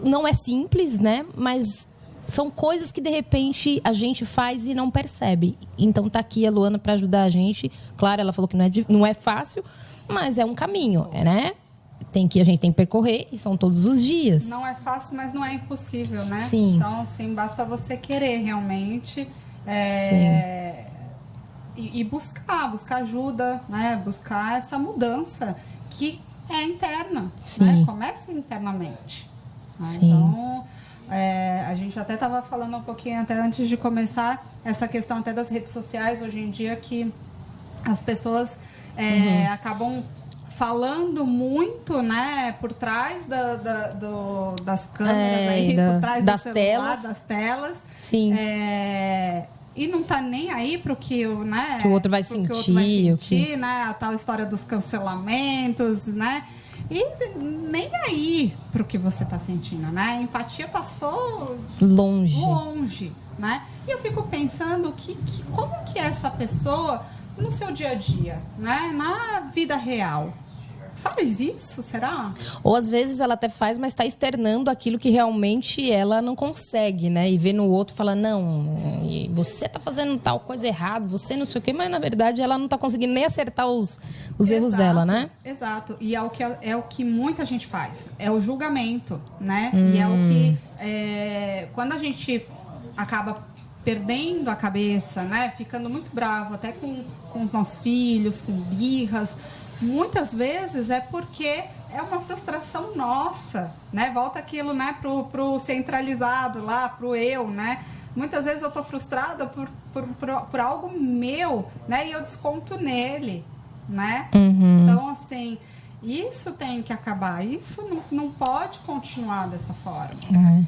não é simples, né? Mas são coisas que, de repente, a gente faz e não percebe. Então, tá aqui a Luana para ajudar a gente. Claro, ela falou que não é fácil, mas é um caminho, né? A gente tem que percorrer e são todos os dias. Não é fácil, mas não é impossível, né? Sim. Então, assim, basta você querer realmente e buscar ajuda, né? Buscar essa mudança que é interna, né? Começa internamente. Né? Então, a gente até estava falando um pouquinho até antes de começar essa questão até das redes sociais hoje em dia, que as pessoas acabam falando muito, né, por trás das câmeras aí, por trás das do celular, telas. das telas. Sim. E não tá nem aí pro que, né, que o outro vai sentir, né, a tal história dos cancelamentos, né? E nem aí pro que você tá sentindo, né? A empatia passou longe, né? E eu fico pensando como que é essa pessoa no seu dia a dia, né? Na vida real. Faz isso, será? Ou às vezes ela até faz, mas está externando aquilo que realmente ela não consegue, né? E vê no outro e fala, não, você tá fazendo tal coisa errada, você não sei o quê, mas na verdade ela não tá conseguindo nem acertar os erros dela, né? Exato. E é o que muita gente faz. É o julgamento, né? E é o que... quando a gente acaba perdendo a cabeça, né? Ficando muito bravo, até com os nossos filhos, com birras... Muitas vezes é porque é uma frustração nossa, né? Volta aquilo, né, pro centralizado lá, pro eu, né? Muitas vezes eu tô frustrada por algo meu, né? E eu desconto nele, né? Então, assim, isso tem que acabar. Isso não pode continuar dessa forma.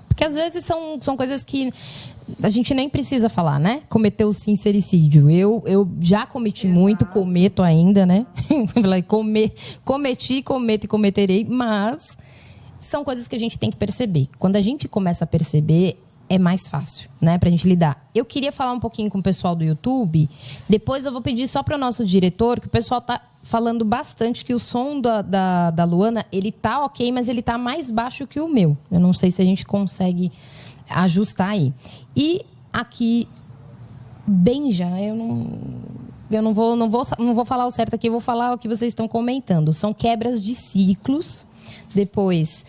Porque às vezes são coisas que a gente nem precisa falar, né? Cometer o sincericídio. Eu já cometi muito, cometo ainda, né? Cometi, cometo e cometerei, mas são coisas que a gente tem que perceber. Quando a gente começa a perceber, é mais fácil, né? Pra gente lidar. Eu queria falar um pouquinho com o pessoal do YouTube. Depois eu vou pedir só para o nosso diretor, que o pessoal tá falando bastante que o som da Luana, ele tá ok, mas ele tá mais baixo que o meu. Eu não sei se a gente consegue ajustar aí. E aqui, Benja, eu não vou falar o certo aqui, eu vou falar o que vocês estão comentando. São quebras de ciclos. Depois,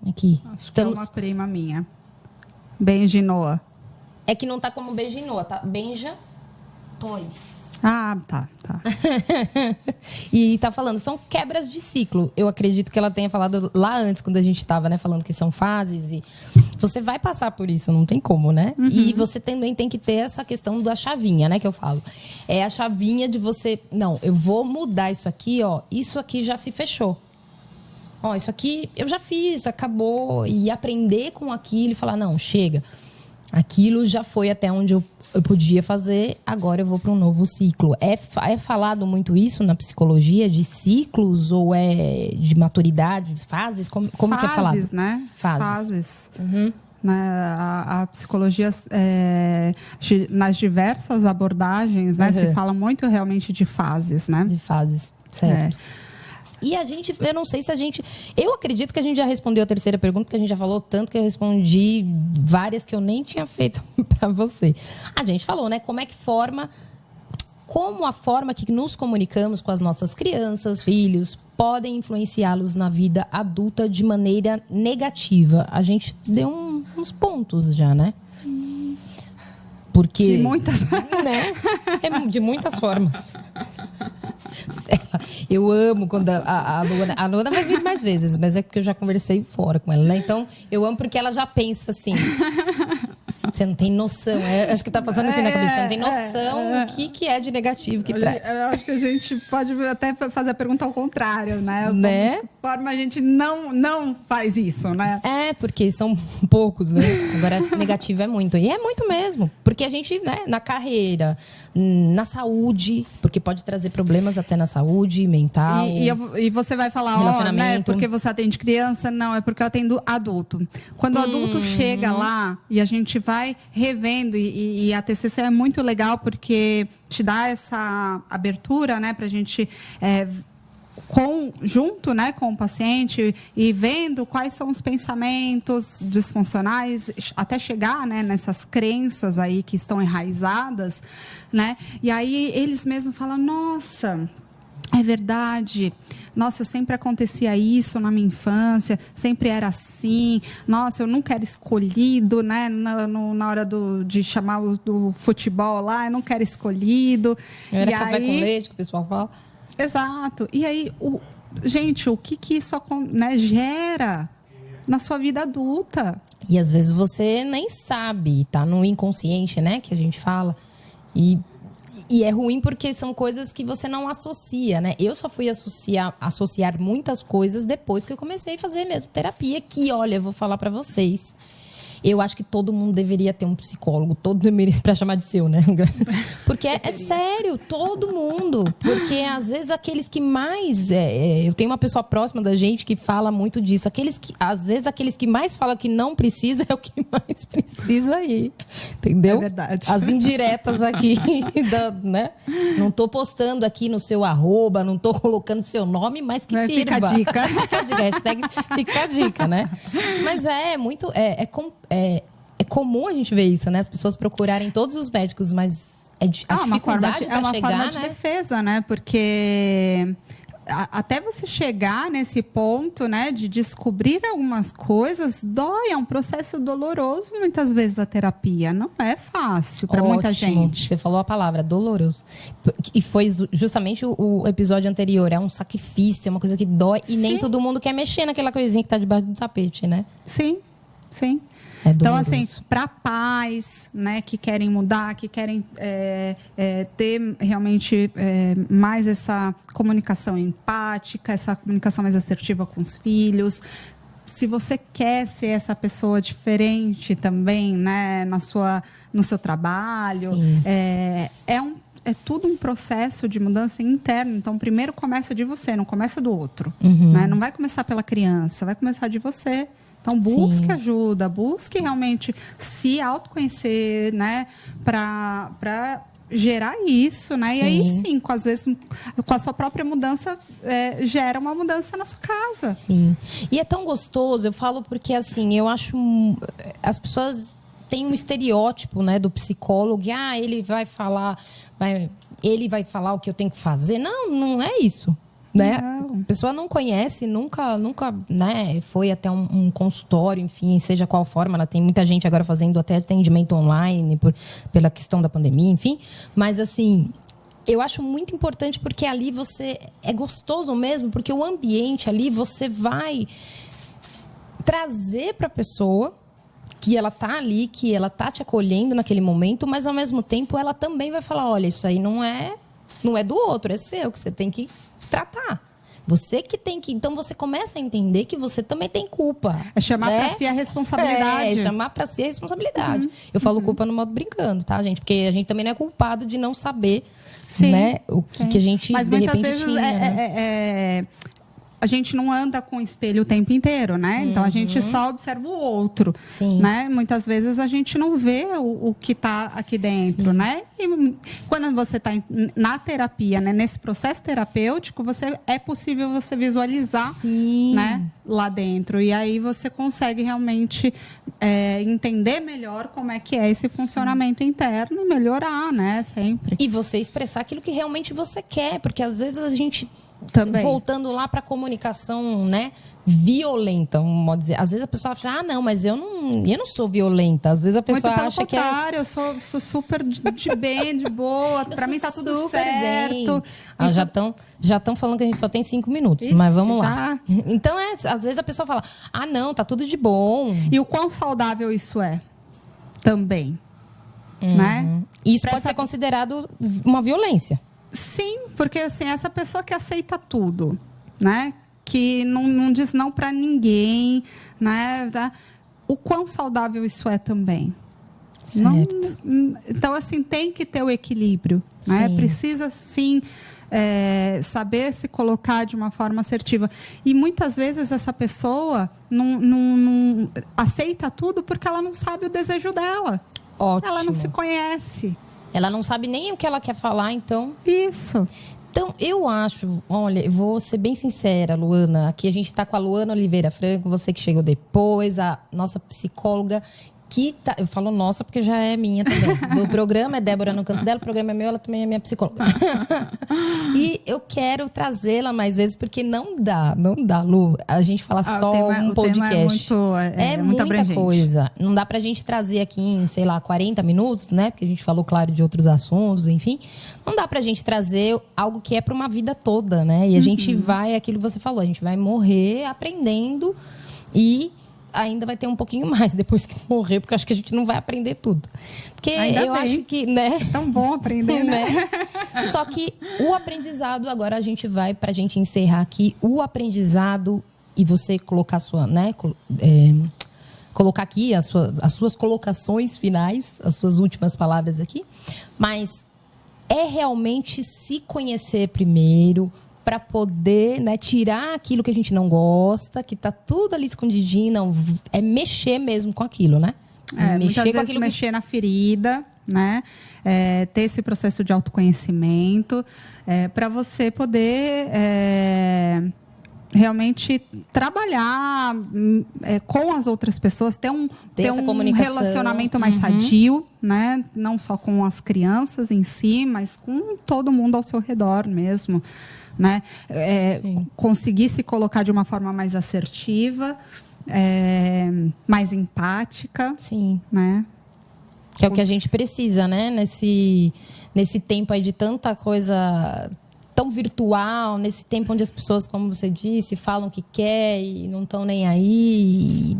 aqui. É uma prima minha. Benja Noa. É que não tá como Benja Noa, tá? Benja Toys. Ah, tá. E tá falando, são quebras de ciclo. Eu acredito que ela tenha falado lá antes, quando a gente tava, né, falando que são fases. E você vai passar por isso, não tem como, né? E você também tem que ter essa questão da chavinha, né, que eu falo. É a chavinha de você... Não, eu vou mudar isso aqui, ó. Isso aqui já se fechou. Ó, isso aqui eu já fiz, acabou. E aprender com aquilo e falar, não, chega. Aquilo já foi até onde eu podia fazer, agora eu vou para um novo ciclo. É falado muito isso na psicologia, de ciclos ou é de maturidade, de fases? Como que é falado? Fases, né? Fases. A psicologia, nas diversas abordagens, né, se fala muito realmente de fases, né? De fases, certo. E eu não sei se eu acredito que a gente já respondeu a terceira pergunta, porque a gente já falou tanto que eu respondi várias que eu nem tinha feito para você. A gente falou, né, como a forma que nos comunicamos com as nossas crianças, filhos, podem influenciá-los na vida adulta de maneira negativa. A gente deu uns pontos já, né? Porque... De muitas... Né? De muitas formas. Eu amo quando a Luana vai vir mais vezes, mas é porque eu já conversei fora com ela, né? Então, eu amo porque ela já pensa assim. Você não tem noção. Acho que tá passando assim na cabeça. Você não tem noção o que é de negativo que traz. Eu acho que a gente pode até fazer a pergunta ao contrário, né? Né? De que forma a gente não faz isso, né? Porque são poucos, né? Agora, negativo é muito. E é muito mesmo. Porque a gente, né, na carreira, na saúde, porque pode trazer problemas até na saúde mental. E você vai falar, né? Porque você atende criança? Não, é porque eu atendo adulto. Quando o adulto chega lá e a gente vai revendo, e a TCC é muito legal porque te dá essa abertura, né, para a gente junto, né, com o paciente e vendo quais são os pensamentos disfuncionais até chegar, né, nessas crenças aí que estão enraizadas, né? E aí eles mesmos falam: nossa, é verdade. Nossa, sempre acontecia isso na minha infância, sempre era assim. Nossa, eu nunca era escolhido, né? Na hora de chamar do futebol lá, eu nunca era escolhido. Eu era café com leite, que o pessoal fala. Exato. E aí, gente, o que isso, né, gera na sua vida adulta? E às vezes você nem sabe, tá no inconsciente, né, que a gente fala. E é ruim porque são coisas que você não associa, né? Eu só fui associar muitas coisas depois que eu comecei a fazer mesmo terapia, que, olha, eu vou falar pra vocês. Eu acho que todo mundo deveria ter um psicólogo, para chamar de seu, né? Porque é sério, todo mundo. Porque às vezes aqueles que mais... eu tenho uma pessoa próxima da gente que fala muito disso. Às vezes aqueles que mais falam que não precisa é o que mais precisa ir. Entendeu? É verdade. As indiretas aqui, né? Não tô postando aqui no seu @, não tô colocando seu nome, mas que sirva. Fica a dica. Fica a dica, hashtag fica a dica, né? Mas muito... É comum a gente ver isso, né? As pessoas procurarem todos os médicos, mas a dificuldade para chegar, é uma forma de defesa, né? Porque até você chegar nesse ponto, né, de descobrir algumas coisas, dói, é um processo doloroso muitas vezes a terapia. Não é fácil para muita gente. Você falou a palavra doloroso. E foi justamente o episódio anterior. É um sacrifício, é uma coisa que dói. E nem todo mundo quer mexer naquela coisinha que está debaixo do tapete, né? Sim, sim. Então, assim, para pais, né, que querem mudar, que querem ter realmente mais essa comunicação empática, essa comunicação mais assertiva com os filhos. Se você quer ser essa pessoa diferente também, né, no seu trabalho, é tudo um processo de mudança interna. Então, primeiro começa de você, não começa do outro. Né? Não vai começar pela criança, vai começar de você. Então, busque ajuda, busque realmente se autoconhecer, né, para gerar isso, né? E aí, sim, às vezes, com a sua própria mudança, gera uma mudança na sua casa. Sim. E é tão gostoso, eu falo porque, assim, eu acho... As pessoas têm um estereótipo, né, do psicólogo. Ele vai falar o que eu tenho que fazer. Não é isso. Né? A pessoa não conhece, nunca, né, foi até um consultório, enfim, seja qual forma. Ela tem muita gente agora fazendo até atendimento online pela questão da pandemia, enfim. Mas, assim, eu acho muito importante porque ali é gostoso mesmo, porque o ambiente ali você vai trazer para a pessoa que ela tá ali, que ela tá te acolhendo naquele momento, mas ao mesmo tempo ela também vai falar: olha, isso aí não é do outro, é seu, que você tem que tratar. Você que tem que... Então, você começa a entender que você também tem culpa. É chamar para si a responsabilidade. Chamar para si a responsabilidade. Eu falo culpa no modo brincando, tá, gente? Porque a gente também não é culpado de não saber, né, o que a gente, mas de muitas repente, vezes tinha. A gente não anda com o espelho o tempo inteiro, né? Então, a gente só observa o outro, né? Muitas vezes a gente não vê o que está aqui dentro, né? E quando você está na terapia, né? Nesse processo terapêutico, é possível você visualizar, né? Lá dentro. E aí você consegue realmente entender melhor como é que é esse funcionamento interno e melhorar, né? Sempre. E você expressar aquilo que realmente você quer, porque às vezes a gente... Também. Voltando lá para a comunicação, né, violenta, vamos dizer. Às vezes a pessoa fala: não, mas eu não sou violenta. Às vezes a pessoa acha que eu sou super de bem, de boa. Para mim tá tudo certo. Já estão falando que a gente só tem 5 minutos, mas vamos lá. Então, às vezes a pessoa fala: não, tá tudo de bom. E o quão saudável isso é? também. Né? Isso pode ser considerado uma violência. Sim, porque assim, essa pessoa que aceita tudo, né? Que não diz não para ninguém, né? O quão saudável isso é também. Certo. Então, assim, tem que ter o equilíbrio, né? Precisa, sim, saber se colocar de uma forma assertiva. E, muitas vezes, essa pessoa não aceita tudo porque ela não sabe o desejo dela. Ótimo. Ela não se conhece. Ela não sabe nem o que ela quer falar, então... Isso. Então, eu acho... Olha, eu vou ser bem sincera, Luana. Aqui a gente está com a Luana Oliveira Franco, você que chegou depois, a nossa psicóloga... Eu falo nossa porque já é minha também. O programa é Débora no canto dela, o programa é meu, ela também é minha psicóloga. E eu quero trazê-la mais vezes porque não dá, Lu. A gente fala só um podcast. É muita abrangente. Coisa. Não dá pra gente trazer aqui em, sei lá, 40 minutos, né? Porque a gente falou, claro, de outros assuntos, enfim. Não dá pra gente trazer algo que é pra uma vida toda, né? E a gente vai, aquilo que você falou, a gente vai morrer aprendendo e... ainda vai ter um pouquinho mais depois que morrer, porque eu acho que a gente não vai aprender tudo. Porque acho que, né? É tão bom aprender, né? Só que o aprendizado, agora a gente vai, pra gente encerrar aqui, o aprendizado e você colocar sua, né? Colocar aqui as suas colocações finais, as suas últimas palavras aqui. Mas é realmente se conhecer primeiro, para poder, né, tirar aquilo que a gente não gosta, que tá tudo ali escondidinho, não, é mexer mesmo com aquilo, né? Muitas vezes mexer na ferida, né? Ter esse processo de autoconhecimento, para você poder realmente trabalhar com as outras pessoas, ter um relacionamento mais sadio, né? Não só com as crianças em si, mas com todo mundo ao seu redor mesmo. Né? Conseguir se colocar de uma forma mais assertiva, mais empática. Sim. Né? Que é o que a gente precisa, né? Nesse tempo aí de tanta coisa tão virtual, nesse tempo onde as pessoas, como você disse, falam o que quer e não estão nem aí.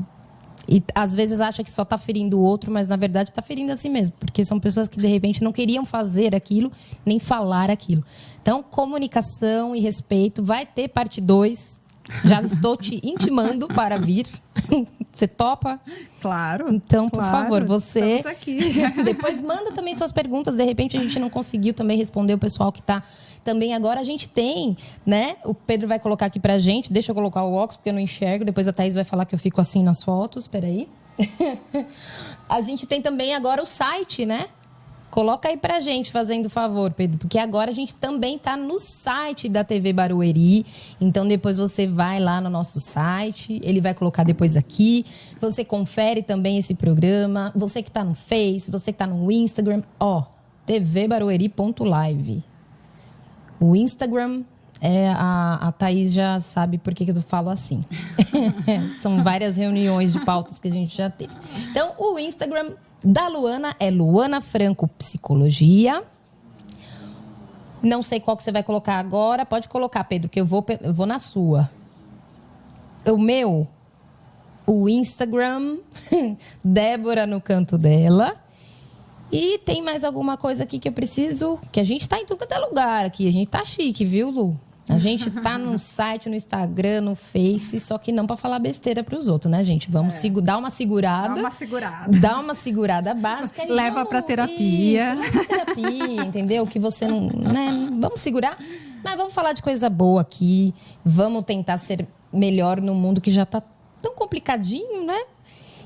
E às vezes acha que só está ferindo o outro, mas na verdade está ferindo a si mesmo. Porque são pessoas que de repente não queriam fazer aquilo, nem falar aquilo. Então, comunicação e respeito. Vai ter parte 2. Já estou te intimando para vir. Você topa? Claro. Então, por favor, você... Estamos aqui. Depois manda também suas perguntas. De repente a gente não conseguiu também responder o pessoal que está... Também agora a gente tem, né? O Pedro vai colocar aqui pra gente. Deixa eu colocar o óculos, porque eu não enxergo. Depois a Thaís vai falar que eu fico assim nas fotos. Espera aí. A gente tem também agora o site, né? Coloca aí pra gente, fazendo favor, Pedro. Porque agora a gente também tá no site da TV Barueri. Então, depois você vai lá no nosso site. Ele vai colocar depois aqui. Você confere também esse programa. Você que tá no Face, você que tá no Instagram. tvbarueri.live. O Instagram, a Thaís já sabe por que eu falo assim. São várias reuniões de pautas que a gente já teve. Então, o Instagram da Luana é Luana Franco Psicologia. Não sei qual que você vai colocar agora. Pode colocar, Pedro, que eu vou na sua. O Instagram, Débora no canto dela. E tem mais alguma coisa aqui que eu preciso... Que a gente tá em tudo quanto é lugar aqui. A gente tá chique, viu, Lu? A gente tá no site, no Instagram, no Face. Só que não para falar besteira pros outros, né, gente? Vamos dar uma segurada. Dá uma segurada básica. E leva pra terapia. Isso, leva pra terapia, entendeu? Que você não... Né? Vamos segurar. Mas vamos falar de coisa boa aqui. Vamos tentar ser melhor no mundo que já tá tão complicadinho, né?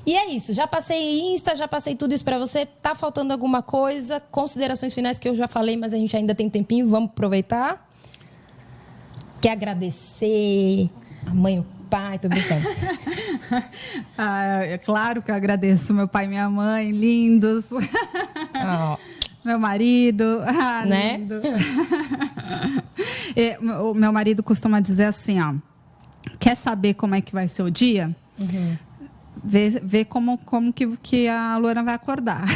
E é isso, já passei Insta, já passei tudo isso pra você. Tá faltando alguma coisa? Considerações finais que eu já falei, mas a gente ainda tem tempinho, vamos aproveitar. Quer agradecer a mãe e o pai? Tô brincando. É claro que eu agradeço meu pai e minha mãe, lindos. Meu marido, né? Lindo. O meu marido costuma dizer assim, quer saber como é que vai ser o dia? Uhum. Ver como que a Luana vai acordar.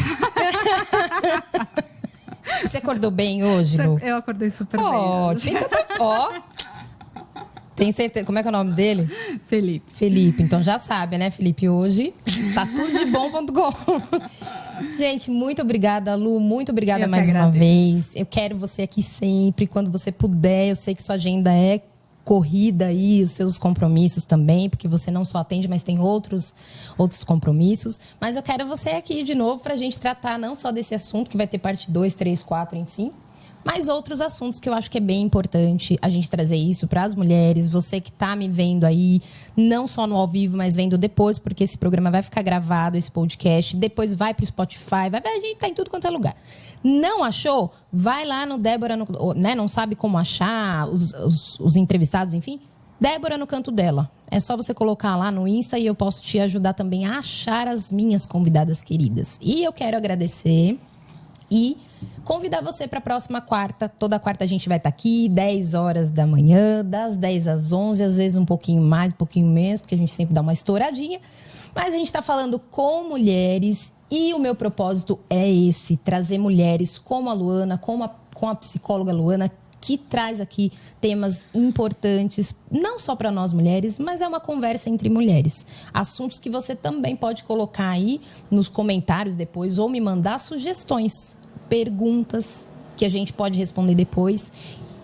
Você acordou bem hoje, Lu? Eu acordei super bem hoje. Tem certeza? Como é que é o nome dele? Felipe. Felipe. Então já sabe, né, Felipe? Hoje tá tudo de bom.com. Gente, muito obrigada, Lu. Muito obrigada mais uma vez. Eu quero você aqui sempre, quando você puder. Eu sei que sua agenda é corrida aí, os seus compromissos também, porque você não só atende, mas tem outros compromissos. Mas eu quero você aqui de novo para a gente tratar não só desse assunto, que vai ter parte 2, 3, 4, enfim, mas outros assuntos que eu acho que é bem importante a gente trazer isso para as mulheres. Você que está me vendo aí, não só no ao vivo, mas vendo depois, porque esse programa vai ficar gravado, esse podcast, depois vai para o Spotify, a gente tá em tudo quanto é lugar. Não achou? Vai lá no Débora, né? Não sabe como achar os entrevistados, enfim? Débora no canto dela. É só você colocar lá no Insta e eu posso te ajudar também a achar as minhas convidadas queridas. E eu quero agradecer e convidar você para a próxima quarta. Toda quarta a gente vai estar aqui, 10 horas da manhã, das 10 às 11, às vezes um pouquinho mais, um pouquinho menos, porque a gente sempre dá uma estouradinha. Mas a gente está falando com mulheres e o meu propósito é esse, trazer mulheres como a Luana, com a psicóloga Luana, que traz aqui temas importantes, não só para nós mulheres, mas é uma conversa entre mulheres. Assuntos que você também pode colocar aí nos comentários depois ou me mandar sugestões, perguntas que a gente pode responder depois.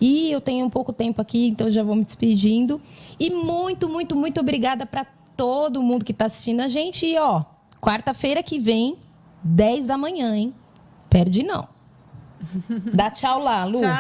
E eu tenho um pouco tempo aqui, então já vou me despedindo. E muito, muito, muito obrigada para todo mundo que está assistindo a gente. E, ó, quarta-feira que vem, 10 da manhã, hein? Perde não. Dá tchau lá, Lu. Tchau.